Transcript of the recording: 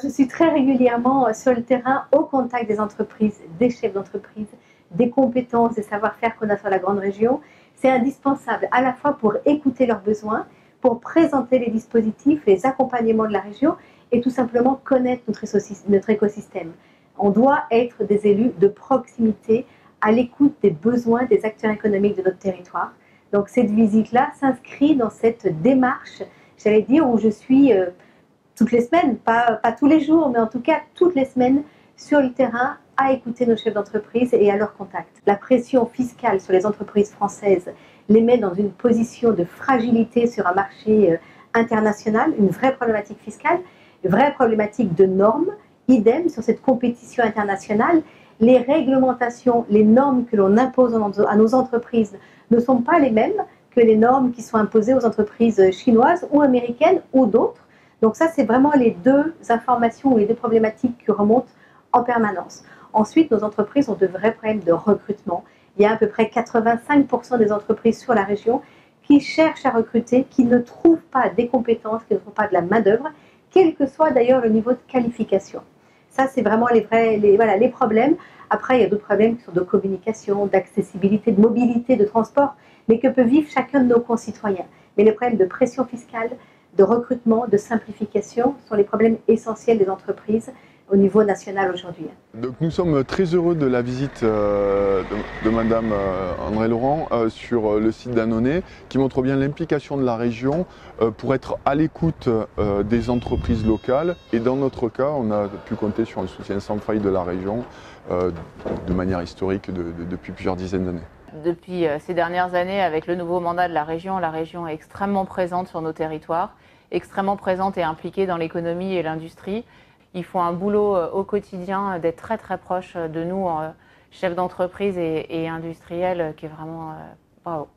Je suis très régulièrement sur le terrain, au contact des entreprises, des chefs d'entreprise, des compétences, des savoir-faire qu'on a sur la grande région. C'est indispensable à la fois pour écouter leurs besoins, pour présenter les dispositifs, les accompagnements de la région et tout simplement connaître notre écosystème. On doit être des élus de proximité à l'écoute des besoins des acteurs économiques de notre territoire. Donc cette visite-là s'inscrit dans cette démarche, j'allais dire, où je suis toutes les semaines, pas tous les jours, mais en tout cas toutes les semaines sur le terrain à écouter nos chefs d'entreprise et à leur contact. La pression fiscale sur les entreprises françaises les met dans une position de fragilité sur un marché international, une vraie problématique fiscale, une vraie problématique de normes, idem sur cette compétition internationale. Les réglementations, les normes que l'on impose à nos entreprises ne sont pas les mêmes que les normes qui sont imposées aux entreprises chinoises ou américaines ou d'autres. Donc ça, c'est vraiment les deux informations ou les deux problématiques qui remontent en permanence. Ensuite, nos entreprises ont de vrais problèmes de recrutement. Il y a à peu près 85% des entreprises sur la région qui cherchent à recruter, qui ne trouvent pas des compétences, qui ne trouvent pas de la main-d'œuvre, quel que soit d'ailleurs le niveau de qualification. Ça, c'est vraiment les problèmes. Après, il y a d'autres problèmes qui sont de communication, d'accessibilité, de mobilité, de transport, mais que peut vivre chacun de nos concitoyens. Mais les problèmes de pression fiscale, de recrutement, de simplification sont les problèmes essentiels des entreprises au niveau national aujourd'hui. Donc nous sommes très heureux de la visite de Madame André Laurent sur le site d'Annonay, qui montre bien l'implication de la région pour être à l'écoute des entreprises locales. Et dans notre cas, on a pu compter sur un soutien sans faille de la région de manière historique depuis plusieurs dizaines d'années. Depuis ces dernières années, avec le nouveau mandat de la région est extrêmement présente sur nos territoires, extrêmement présente et impliquée dans l'économie et l'industrie. Ils font un boulot au quotidien d'être très très proches de nous, chefs d'entreprise et industriels, qui est vraiment bravo.